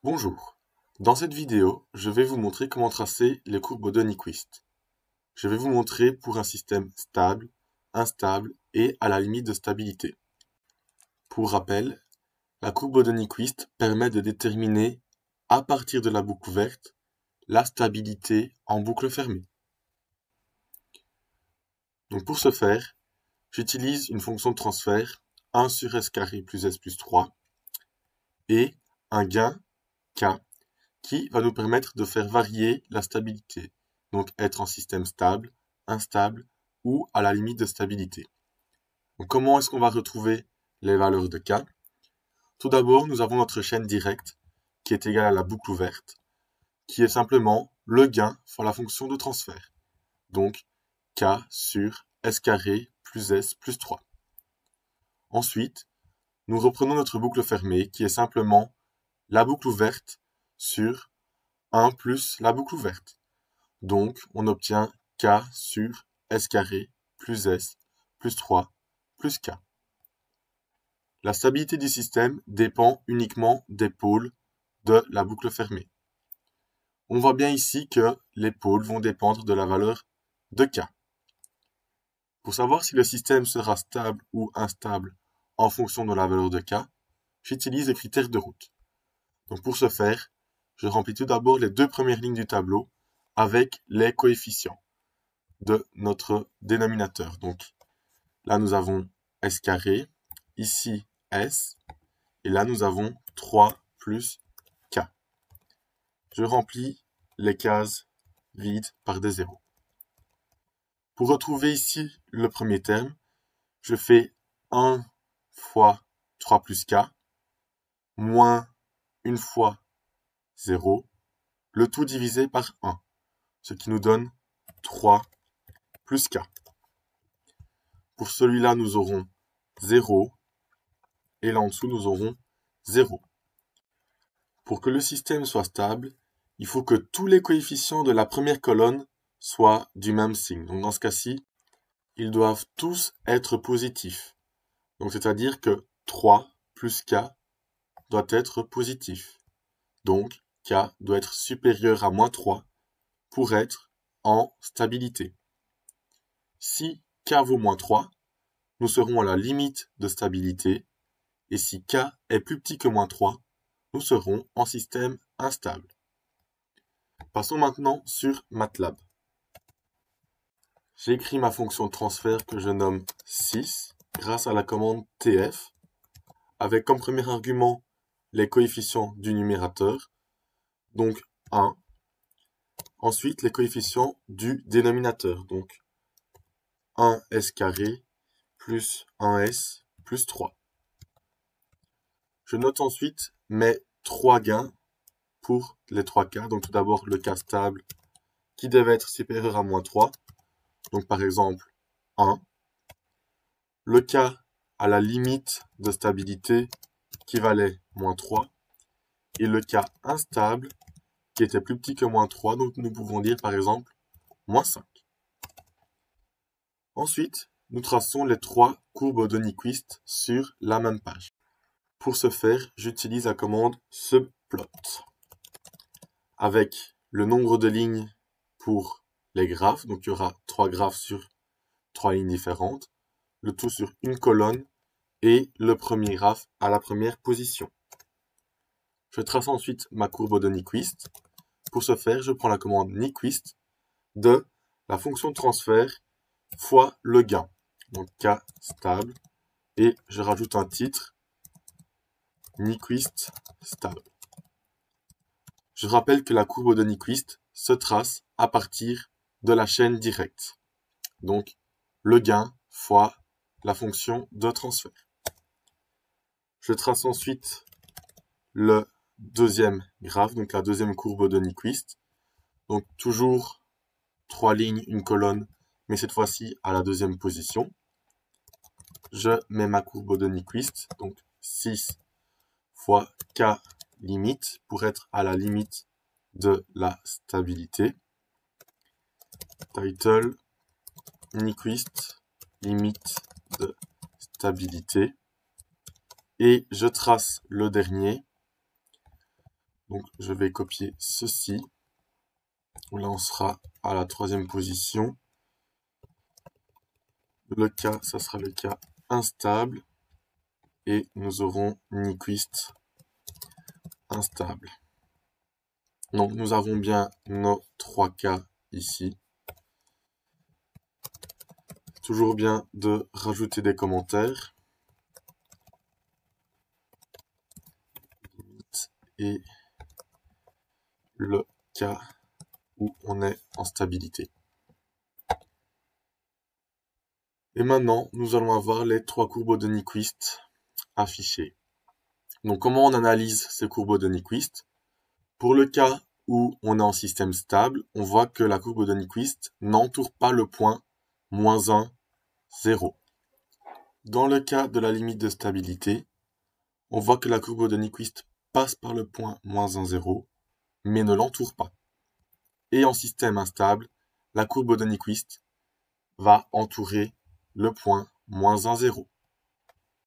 Bonjour, dans cette vidéo, je vais vous montrer comment tracer les courbes de Nyquist. Je vais vous montrer pour un système stable, instable et à la limite de stabilité. Pour rappel, la courbe de Nyquist permet de déterminer, à partir de la boucle ouverte, la stabilité en boucle fermée. Donc pour ce faire, j'utilise une fonction de transfert 1 sur s carré plus s plus 3 et un gain k qui va nous permettre de faire varier la stabilité, donc être en système stable, instable ou à la limite de stabilité. Donc comment est-ce qu'on va retrouver les valeurs de k? Tout d'abord, nous avons notre chaîne directe qui est égale à la boucle ouverte, qui est simplement le gain fois la fonction de transfert, donc k sur s carré plus s plus 3. Ensuite, nous reprenons notre boucle fermée qui est simplement la boucle ouverte sur 1 plus la boucle ouverte. Donc, on obtient k sur s carré plus s plus 3 plus k. La stabilité du système dépend uniquement des pôles de la boucle fermée. On voit bien ici que les pôles vont dépendre de la valeur de k. Pour savoir si le système sera stable ou instable en fonction de la valeur de k, j'utilise les critères de route. Donc pour ce faire, je remplis tout d'abord les deux premières lignes du tableau avec les coefficients de notre dénominateur. Donc là, nous avons s carré, ici s, et là, nous avons 3 plus k. Je remplis les cases vides par des zéros. Pour retrouver ici le premier terme, je fais 1 fois 3 plus k, moins 1 fois 0, le tout divisé par 1, ce qui nous donne 3 plus k. Pour celui-là, nous aurons 0, et là en dessous, nous aurons 0. Pour que le système soit stable, il faut que tous les coefficients de la première colonne soient du même signe. Donc dans ce cas-ci, ils doivent tous être positifs. Donc c'est-à-dire que 3 plus k doit être positif. Donc k doit être supérieur à moins 3 pour être en stabilité. Si k vaut moins 3, nous serons à la limite de stabilité. Et si k est plus petit que moins 3, nous serons en système instable. Passons maintenant sur MATLAB. J'écris ma fonction de transfert que je nomme 6 grâce à la commande tf, avec comme premier argument les coefficients du numérateur, donc 1. Ensuite, les coefficients du dénominateur, donc 1s carré plus 1s plus 3. Je note ensuite mes 3 gains pour les 3 cas. Donc tout d'abord le cas stable qui devait être supérieur à moins 3. Donc par exemple 1. Le cas à la limite de stabilité qui valait moins 3. Et le cas instable qui était plus petit que moins 3. Donc nous pouvons dire par exemple moins 5. Ensuite, nous traçons les 3 courbes de Nyquist sur la même page. Pour ce faire, j'utilise la commande subplot avec le nombre de lignes pour les graphes. Donc il y aura 3 graphes sur 3 lignes différentes, le tout sur une colonne et le premier graphe à la première position. Je trace ensuite ma courbe de Nyquist. Pour ce faire, je prends la commande Nyquist de la fonction de transfert fois le gain, donc k stable, et je rajoute un titre, Nyquist stable. Je rappelle que la courbe de Nyquist se trace à partir de la chaîne directe, donc le gain fois la fonction de transfert. Je trace ensuite le deuxième graphe, donc la deuxième courbe de Nyquist, donc toujours 3 lignes, une colonne, mais cette fois-ci à la deuxième position. Je mets ma courbe de Nyquist, donc 6 fois k limite, pour être à la limite de la stabilité. Title, Nyquist, limite de stabilité. Et je trace le dernier, Donc, je vais copier ceci. Là, on sera à la 3e position. Le cas, ça sera le cas instable. Et nous aurons Nyquist instable. Donc, nous avons bien nos 3 cas ici. Toujours bien de rajouter des commentaires. Et le cas où on est en stabilité. Et maintenant, nous allons avoir les 3 courbes de Nyquist affichées. Donc, comment on analyse ces courbes de Nyquist? Pour le cas où on est en système stable, on voit que la courbe de Nyquist n'entoure pas le point -1, 0. Dans le cas de la limite de stabilité, on voit que la courbe de Nyquist passe par le point -1, 0, mais ne l'entoure pas. Et en système instable, la courbe de Nyquist va entourer le point -1, 0.